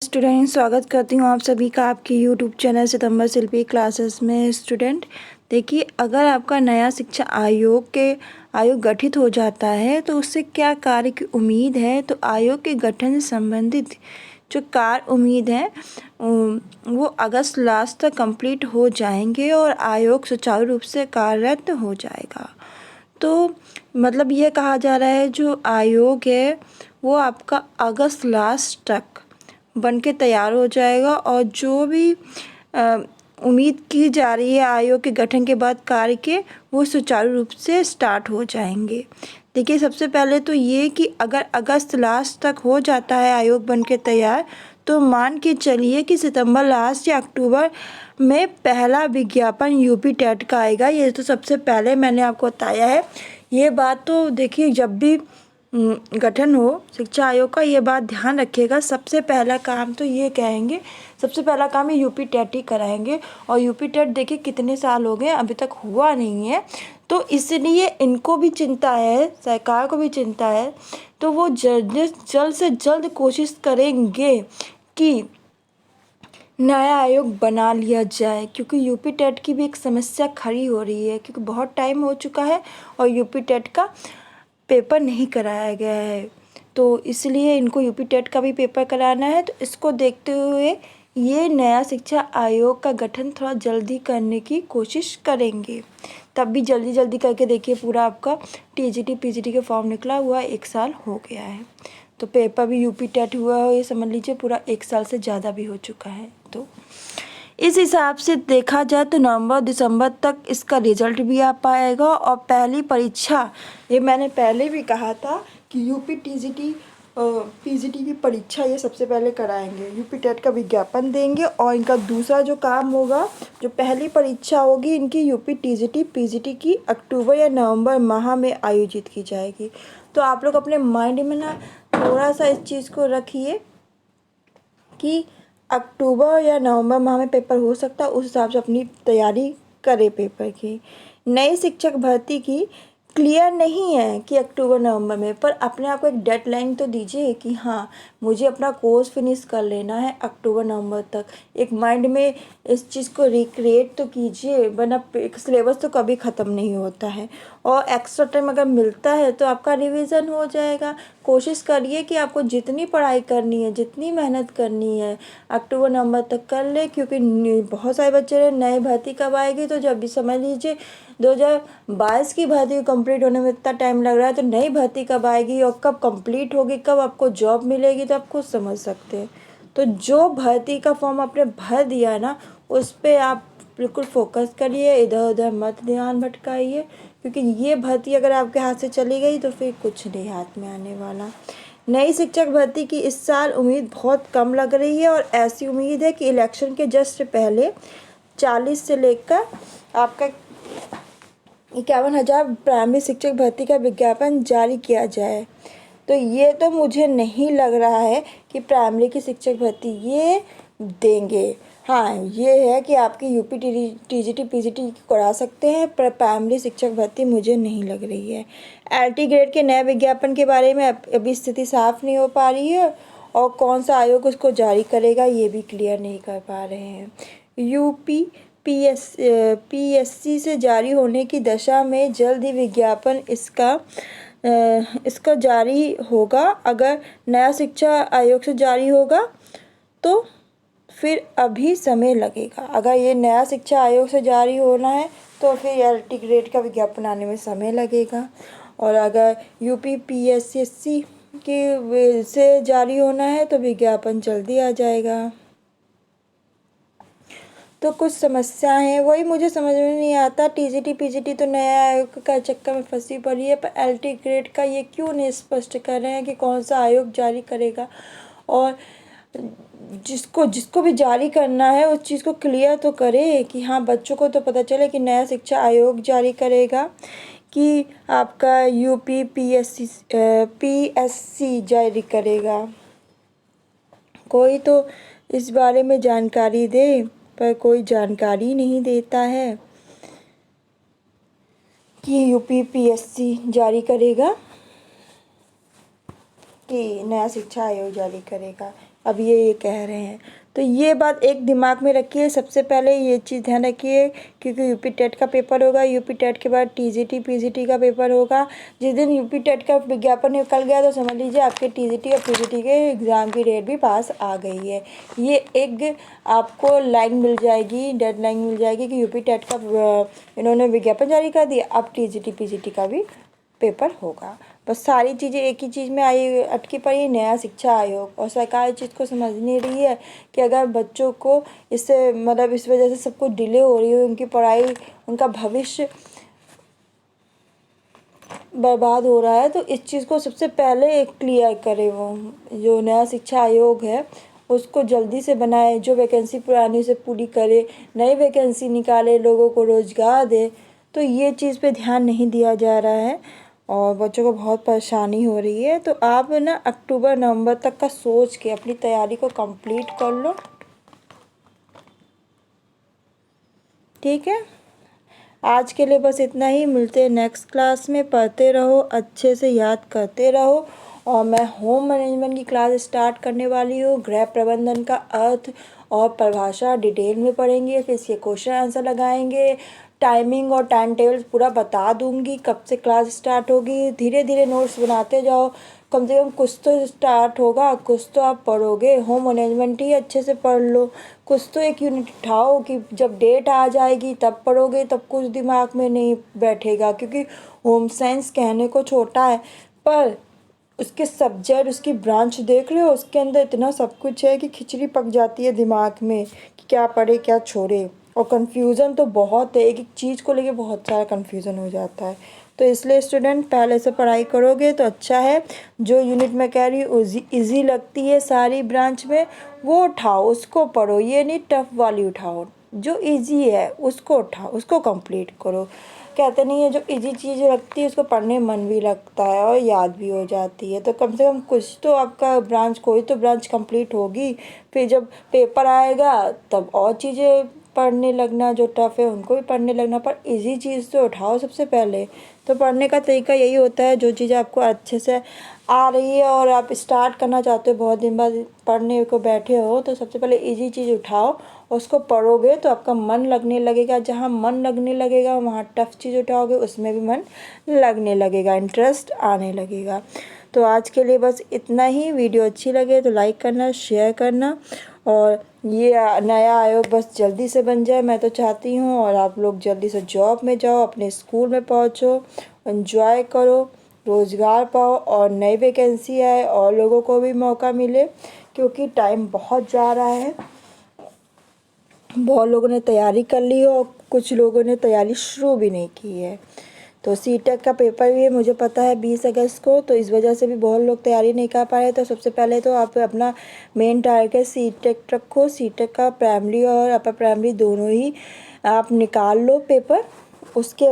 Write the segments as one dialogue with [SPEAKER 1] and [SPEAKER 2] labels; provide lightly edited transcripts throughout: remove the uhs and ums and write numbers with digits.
[SPEAKER 1] Student, स्वागत करती हूँ आप सभी का आपके यूट्यूब चैनल सितंबर शिल्पी क्लासेस में। स्टूडेंट देखिए, अगर आपका नया शिक्षा आयोग गठित हो जाता है तो उससे क्या कार्य की उम्मीद है। तो आयोग के गठन से संबंधित जो कार्य उम्मीद है वो अगस्त लास्ट तक कंप्लीट हो जाएंगे और आयोग सुचारू रूप से कार्यरत हो जाएगा। तो मतलब ये कहा जा रहा है जो आयोग है वो आपका अगस्त लास्ट तक बन के तैयार हो जाएगा और जो भी उम्मीद की जा रही है आयोग के गठन के बाद कार्य के, वो सुचारू रूप से स्टार्ट हो जाएंगे। देखिए, सबसे पहले तो ये कि अगर अगस्त लास्ट तक हो जाता है आयोग बन के तैयार, तो मान के चलिए कि सितंबर लास्ट या अक्टूबर में पहला विज्ञापन यूपी टेट का आएगा। ये तो सबसे पहले मैंने आपको बताया है। ये बात तो देखिए, जब भी गठन हो शिक्षा आयोग का, ये बात ध्यान रखिएगा। सबसे पहला काम तो ये कहेंगे, सबसे पहला काम ये यूपी टेट ही कराएंगे। और यूपी टेट देखिए कितने साल हो गए, अभी तक हुआ नहीं है, तो इसलिए इनको भी चिंता है, सरकार को भी चिंता है। तो वो जल्द से जल्द कोशिश करेंगे कि नया आयोग बना लिया जाए, क्योंकि यूपी टेट की भी एक समस्या खड़ी हो रही है, क्योंकि बहुत टाइम हो चुका है और यूपी टेट का पेपर नहीं कराया गया है। तो इसलिए इनको यूपी टेट का भी पेपर कराना है। तो इसको देखते हुए ये नया शिक्षा आयोग का गठन थोड़ा जल्दी करने की कोशिश करेंगे। तब भी जल्दी जल्दी करके देखिए, पूरा आपका टीजीटी पीजीटी के फॉर्म निकला हुआ 1 साल हो गया है। तो पेपर भी यूपी टेट हुआ हो, ये समझ लीजिए पूरा 1 साल से ज़्यादा भी हो चुका है। तो इस हिसाब से देखा जाए तो नवंबर दिसंबर तक इसका रिजल्ट भी आ पाएगा। और पहली परीक्षा, ये मैंने पहले भी कहा था कि यूपी टीजीटी पीजीटी की परीक्षा ये सबसे पहले कराएंगे, यूपी टेट का विज्ञापन देंगे। और इनका दूसरा जो काम होगा, जो पहली परीक्षा होगी इनकी यूपी टीजीटी पीजीटी की, अक्टूबर या नवंबर माह में आयोजित की जाएगी। तो आप लोग अपने माइंड में ना थोड़ा सा इस चीज़ को रखिए कि अक्टूबर या नवंबर माह में पेपर हो सकता है, उस हिसाब से अपनी तैयारी करें पेपर की। नई शिक्षक भर्ती की क्लियर नहीं है कि अक्टूबर नवंबर में, पर अपने आप को एक डेडलाइन तो दीजिए कि हाँ, मुझे अपना कोर्स फिनिश कर लेना है अक्टूबर नवंबर तक। एक माइंड में इस चीज़ को रिक्रिएट तो कीजिए, वरना सिलेबस तो कभी ख़त्म नहीं होता है। और एक्स्ट्रा टाइम अगर मिलता है तो आपका रिवीजन हो जाएगा। कोशिश करिए कि आपको जितनी पढ़ाई करनी है, जितनी मेहनत करनी है, अक्टूबर नवंबर तक कर ले, क्योंकि बहुत सारे बच्चे नए भर्ती कब आएगी। तो जब भी समझ लीजिए 2022 की भर्ती कंप्लीट होने में इतना टाइम लग रहा है, तो नई भर्ती कब आएगी और कब कंप्लीट होगी, कब आपको जॉब मिलेगी, तो आप खुद समझ सकते हैं। तो जो भर्ती का फॉर्म आपने भर दिया है ना, उस पर आप बिल्कुल फोकस करिए, इधर उधर मत ध्यान भटकाइए, क्योंकि ये भर्ती अगर आपके हाथ से चली गई तो फिर कुछ नहीं हाथ में आने वाला। नई शिक्षक भर्ती की इस साल उम्मीद बहुत कम लग रही है, और ऐसी उम्मीद है कि इलेक्शन के जस्ट पहले 40 से लेकर आपका 51,000 प्राइमरी शिक्षक भर्ती का विज्ञापन जारी किया जाए। तो ये तो मुझे नहीं लग रहा है कि प्राइमरी की शिक्षक भर्ती ये देंगे। हाँ, ये है कि आपकी यूपी टीजीटी पीजीटी करा सकते हैं, पर प्राइमरी शिक्षक भर्ती मुझे नहीं लग रही है। एलटी ग्रेड के नए विज्ञापन के बारे में अभी स्थिति साफ नहीं हो पा रही है, और कौन सा आयोग उसको जारी करेगा ये भी क्लियर नहीं कर पा रहे हैं। यूपी पीएससी से जारी होने की दशा में जल्द ही विज्ञापन इसका जारी होगा। अगर नया शिक्षा आयोग से जारी होगा तो फिर अभी समय लगेगा। अगर ये नया शिक्षा आयोग से जारी होना है तो फिर एलटी ग्रेड का विज्ञापन आने में समय लगेगा। और अगर यूपी पीएससी के से जारी होना है तो विज्ञापन जल्दी आ जाएगा। तो कुछ समस्या है, वही मुझे समझ में नहीं आता। टीजीटी पीजीटी तो नया आयोग का चक्कर में फंसी पड़ी है, पर एलटी ग्रेड का ये क्यों नहीं स्पष्ट कर रहे हैं कि कौन सा आयोग जारी करेगा। और जिसको भी जारी करना है उस चीज़ को क्लियर तो करे कि हाँ, बच्चों को तो पता चले कि नया शिक्षा आयोग जारी करेगा कि आपका यूपी पीएससी जारी करेगा। कोई तो इस बारे में जानकारी दे, पर कोई जानकारी नहीं देता है कि यूपी पीएससी जारी करेगा कि नया शिक्षा आयोग जारी करेगा। अब ये कह रहे हैं। तो ये बात एक दिमाग में रखिए, सबसे पहले ये चीज़ ध्यान रखिए, क्योंकि यूपी टेट का पेपर होगा, यूपी टेट के बाद टीजीटी पीजीटी का पेपर होगा। जिस दिन यूपी टेट का विज्ञापन निकल गया तो समझ लीजिए आपके टीजीटी और पीजीटी के एग्ज़ाम की डेट भी पास आ गई है। ये एक आपको लाइन मिल जाएगी, डेडलाइन मिल जाएगी कि यूपी टेट का इन्होंने विज्ञापन जारी कर दिया, अब टीजीटी पीजीटी का भी पेपर होगा। बस सारी चीज़ें एक ही चीज़ में आई अटकी पड़ी है, नया शिक्षा आयोग। और सरकार इस चीज़ को समझ नहीं रही है कि अगर बच्चों को इससे मतलब इस वजह से सब कुछ डिले हो रही है, उनकी पढ़ाई, उनका भविष्य बर्बाद हो रहा है, तो इस चीज़ को सबसे पहले क्लियर करे। वो जो नया शिक्षा आयोग है उसको जल्दी से बनाए, जो वैकेंसी पुरानी से पूरी करे, नई वैकेंसी निकाले, लोगों को रोज़गार दे। तो ये चीज़ पे ध्यान नहीं दिया जा रहा है और बच्चों को बहुत परेशानी हो रही है। तो आप ना अक्टूबर नवंबर तक का सोच के अपनी तैयारी को कंप्लीट कर लो, ठीक है। आज के लिए बस इतना ही, मिलते हैं नेक्स्ट क्लास में। पढ़ते रहो, अच्छे से याद करते रहो। और मैं होम मैनेजमेंट की क्लास स्टार्ट करने वाली हूँ। गृह प्रबंधन का अर्थ और परिभाषा डिटेल में पढ़ेंगे, फिर इसके क्वेश्चन आंसर लगाएंगे, टाइमिंग और टाइम टेबल पूरा बता दूंगी, कब से क्लास स्टार्ट होगी। धीरे धीरे नोट्स बनाते जाओ, कम से कम कुछ तो स्टार्ट होगा, कुछ तो आप पढ़ोगे। होम मैनेजमेंट ही अच्छे से पढ़ लो, कुछ तो एक यूनिट उठाओ कि जब डेट आ जाएगी तब पढ़ोगे, तब कुछ दिमाग में नहीं बैठेगा। क्योंकि होम साइंस कहने को छोटा है, पर उसके सब्जेक्ट, उसकी ब्रांच देख रहे हो, उसके अंदर इतना सब कुछ है कि खिचड़ी पक जाती है दिमाग में कि क्या पढ़े क्या छोड़े। और कन्फ्यूज़न तो बहुत है, एक एक चीज़ को लेके बहुत सारा कन्फ्यूज़न हो जाता है। तो इसलिए स्टूडेंट पहले से पढ़ाई करोगे तो अच्छा है। जो यूनिट मैं कह रही हूँ ईजी लगती है सारी ब्रांच में, वो उठाओ, उसको पढ़ो। ये नहीं टफ वाली उठाओ, जो इजी है उसको उठाओ, उसको कंप्लीट करो। कहते नहीं है जो इजी चीज़ लगती है उसको पढ़ने मन भी लगता है और याद भी हो जाती है। तो कम से कम कुछ तो आपका ब्रांच, कोई तो ब्रांच कंप्लीट होगी। फिर जब पेपर आएगा तब और चीज़ें पढ़ने लगना, जो टफ है उनको भी पढ़ने लगना, पर इजी चीज़ तो उठाओ सबसे पहले। तो पढ़ने का तरीका यही होता है, जो चीज़ आपको अच्छे से आ रही है और आप स्टार्ट करना चाहते हो, बहुत दिन बाद पढ़ने को बैठे हो, तो सबसे पहले इजी चीज़ उठाओ, उसको पढ़ोगे तो आपका मन लगने लगेगा। जहाँ मन लगने लगेगा वहाँ टफ चीज़ उठाओगे, उसमें भी मन लगने लगेगा, इंटरेस्ट आने लगेगा। तो आज के लिए बस इतना ही। वीडियो अच्छी लगे तो लाइक करना, शेयर करना, और ये नया आयोग बस जल्दी से बन जाए, मैं तो चाहती हूँ। और आप लोग जल्दी से जॉब में जाओ, अपने स्कूल में पहुँचो, एंजॉय करो, रोज़गार पाओ और नई वैकेंसी आए और लोगों को भी मौका मिले। क्योंकि टाइम बहुत जा रहा है, बहुत लोगों ने तैयारी कर ली है और कुछ लोगों ने तैयारी शुरू भी नहीं की है। तो सीटेट का पेपर भी है, मुझे पता है 20 अगस्त को, तो इस वजह से भी बहुत लोग तैयारी नहीं कर पा रहे। तो सबसे पहले तो आप अपना मेन टारगेट सीटेट रखो। सीटेट का प्राइमरी और अपर प्राइमरी दोनों ही आप निकाल लो पेपर। उसके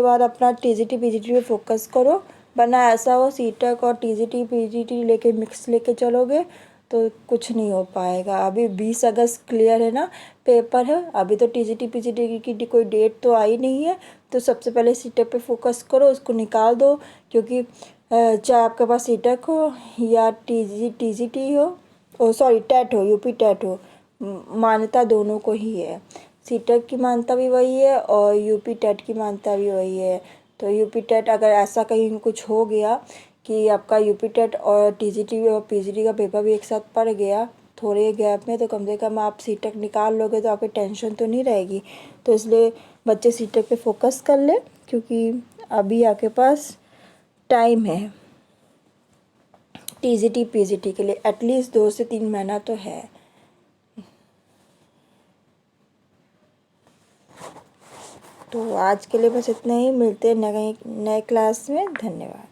[SPEAKER 1] बाद अपना टीजीटी पीजीटी पे फोकस करो, वरना ऐसा हो सीटेट और टीजीटी पीजीटी लेके मिक्स लेके चलोगे तो कुछ नहीं हो पाएगा। अभी 20 अगस्त क्लियर है ना पेपर है, अभी तो टीजीटी पीजीटी की कोई डेट तो आई नहीं है। तो सबसे पहले सीटेट पे फोकस करो, उसको निकाल दो। क्योंकि चाहे आपके पास सीटेट हो या टीजीटी हो, ओ सॉरी टेट हो, यूपी टेट हो, मान्यता दोनों को ही है। सीटेट की मान्यता भी वही है और यूपी टेट की मान्यता भी वही है। तो यूपी टेट अगर ऐसा कहीं कुछ हो गया कि आपका यूपी टेट और टीजीटी और पीजीटी का पेपर भी एक साथ पड़ गया थोड़े गैप में, तो कम से कम आप सीटेट निकाल लोगे तो आपकी टेंशन तो नहीं रहेगी। तो इसलिए बच्चे सीटेट पे फोकस कर ले, क्योंकि अभी आपके पास टाइम है टीजीटी पीजीटी के लिए, एटलीस्ट 2 से 3 महीना तो है। तो आज के लिए बस इतना ही, मिलते हैं नए क्लास में। धन्यवाद।